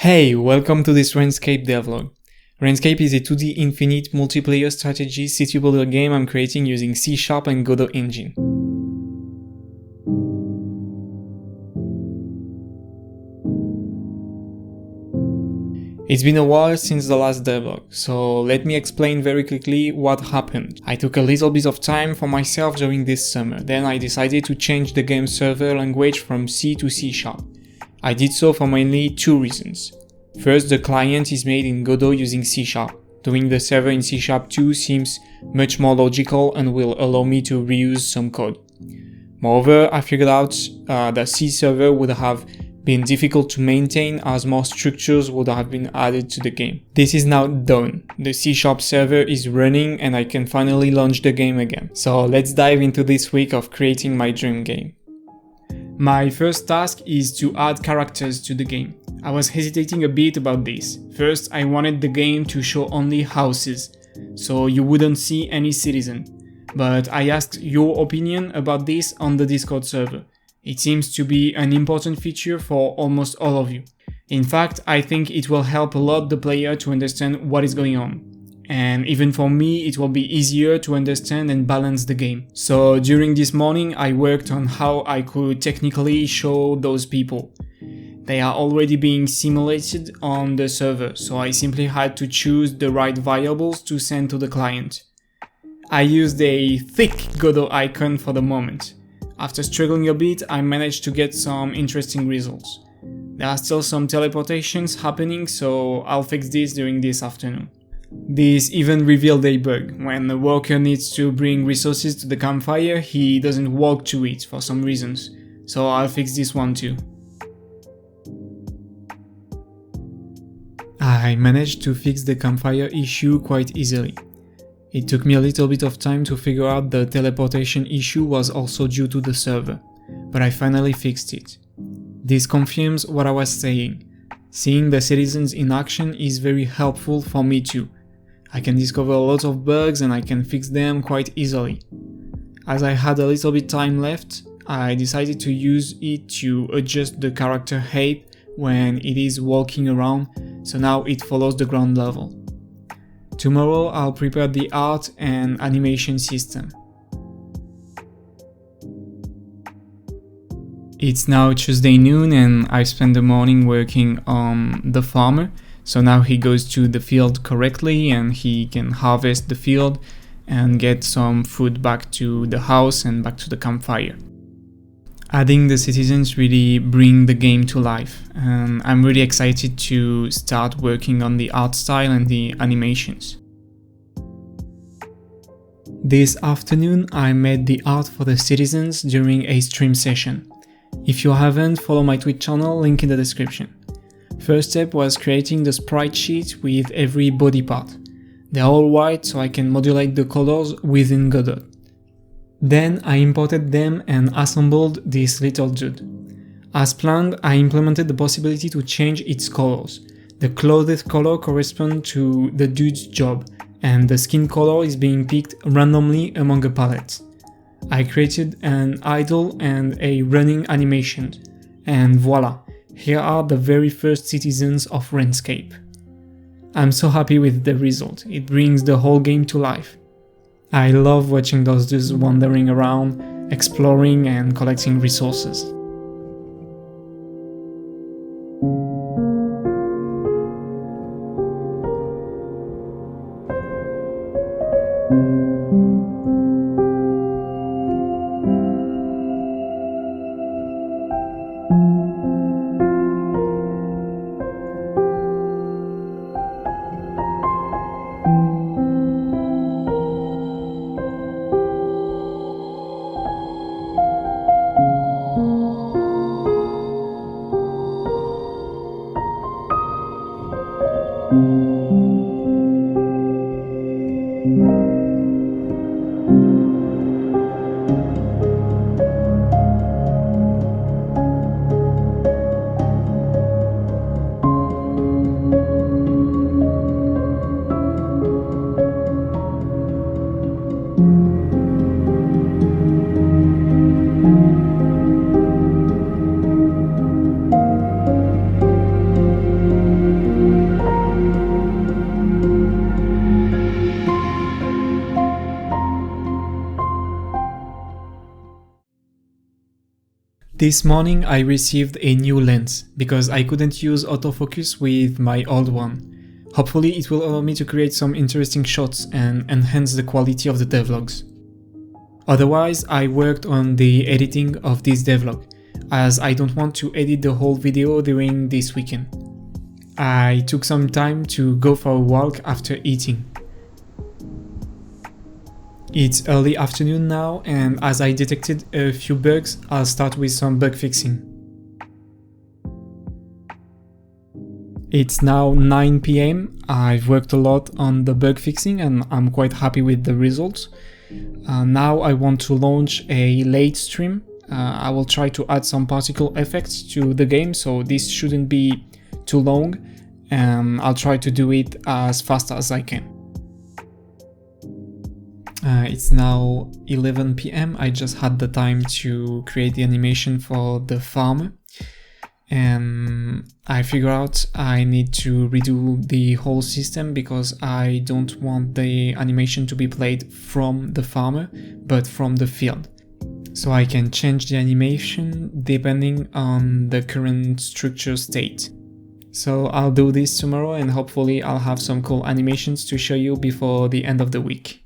Hey, welcome to this Runescape Devlog. Runescape is a 2D infinite multiplayer strategy city builder game I'm creating using C# and Godot engine. It's been a while since the last devlog, so let me explain very quickly what happened. I took a little bit of time for myself during this summer, then I decided to change the game's server language from C to C#. I did so for mainly two reasons. First, the client is made in Godot using C#. Doing the server in C#2 seems much more logical and will allow me to reuse some code. Moreover, I figured out that C server would have been difficult to maintain as more structures would have been added to the game. This is now done. The C# server is running and I can finally launch the game again. So let's dive into this week of creating my dream game. My first task is to add characters to the game. I was hesitating a bit about this. First, I wanted the game to show only houses, so you wouldn't see any citizen. But I asked your opinion about this on the Discord server. It seems to be an important feature for almost all of you. In fact, I think it will help a lot the player to understand what is going on. And even for me, it will be easier to understand and balance the game. So during this morning, I worked on how I could technically show those people. They are already being simulated on the server, so I simply had to choose the right variables to send to the client. I used a thick Godot icon for the moment. After struggling a bit, I managed to get some interesting results. There are still some teleportations happening, so I'll fix this during this afternoon. This even revealed a bug. When the worker needs to bring resources to the campfire, he doesn't walk to it for some reasons, so I'll fix this one too. I managed to fix the campfire issue quite easily. It took me a little bit of time to figure out the teleportation issue was also due to the server, but I finally fixed it. This confirms what I was saying. Seeing the citizens in action is very helpful for me too. I can discover a lot of bugs and I can fix them quite easily. As I had a little bit time left, I decided to use it to adjust the character height when it is walking around, so now it follows the ground level. Tomorrow I'll prepare the art and animation system. It's now Tuesday noon and I spent the morning working on the farmer, so now he goes to the field correctly and he can harvest the field and get some food back to the house and back to the campfire. Adding the citizens really bring the game to life, and I'm really excited to start working on the art style and the animations. This afternoon I made the art for the citizens during a stream session. If you haven't, follow my Twitch channel, link in the description. First step was creating the sprite sheet with every body part. They're all white so I can modulate the colors within Godot. Then I imported them and assembled this little dude. As planned, I implemented the possibility to change its colors. The clothes color corresponds to the dude's job, and the skin color is being picked randomly among a palette. I created an idle and a running animation, and voila, here are the very first citizens of Runescape. I'm so happy with the result, it brings the whole game to life. I love watching those dudes wandering around, exploring and collecting resources. This morning I received a new lens because I couldn't use autofocus with my old one. Hopefully it will allow me to create some interesting shots and enhance the quality of the devlogs. Otherwise, I worked on the editing of this devlog, as I don't want to edit the whole video during this weekend. I took some time to go for a walk after eating. It's early afternoon now, and as I detected a few bugs, I'll start with some bug fixing. It's now 9 PM. I've worked a lot on the bug fixing and I'm quite happy with the results. Now I want to launch a late stream. I will try to add some particle effects to the game, so this shouldn't be too long, and I'll try to do it as fast as I can. It's now 11 PM. I just had the time to create the animation for the farmer, and I figured out I need to redo the whole system because I don't want the animation to be played from the farmer but from the field. So I can change the animation depending on the current structure state. So I'll do this tomorrow and hopefully I'll have some cool animations to show you before the end of the week.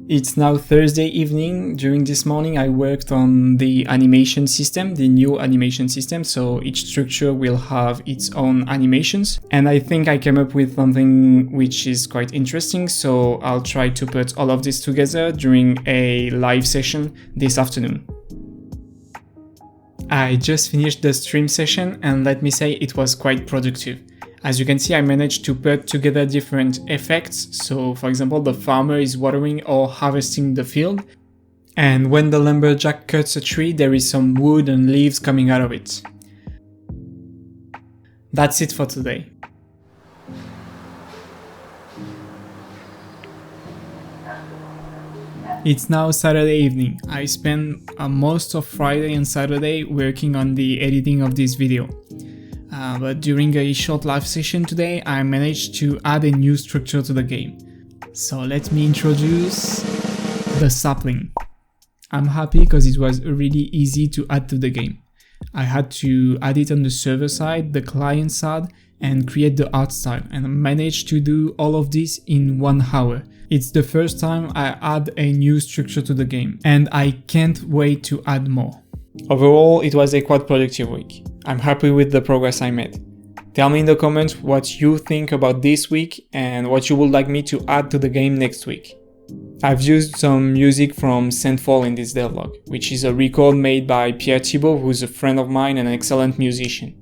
It's now Thursday evening. During this morning I worked on the animation system, the new animation system, so each structure will have its own animations. And I think I came up with something which is quite interesting, so I'll try to put all of this together during a live session this afternoon. I just finished the stream session and let me say it was quite productive. As you can see, I managed to put together different effects. So for example, the farmer is watering or harvesting the field. And when the lumberjack cuts a tree, there is some wood and leaves coming out of it. That's it for today. It's now Saturday evening. I spent most of Friday and Saturday working on the editing of this video. But during a short live session today, I managed to add a new structure to the game. So let me introduce the sapling. I'm happy because it was really easy to add to the game. I had to add it on the server side, the client side, and create the art style, and I managed to do all of this in 1 hour. It's the first time I add a new structure to the game, and I can't wait to add more. Overall, it was a quite productive week. I'm happy with the progress I made. Tell me in the comments what you think about this week and what you would like me to add to the game next week. I've used some music from Sandfall in this devlog, which is a record made by Pierre, who's a friend of mine and an excellent musician.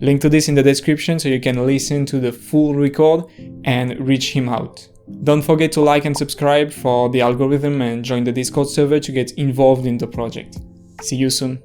Link to this in the description so you can listen to the full record and reach him out. Don't forget to like and subscribe for the algorithm and join the Discord server to get involved in the project. See you soon.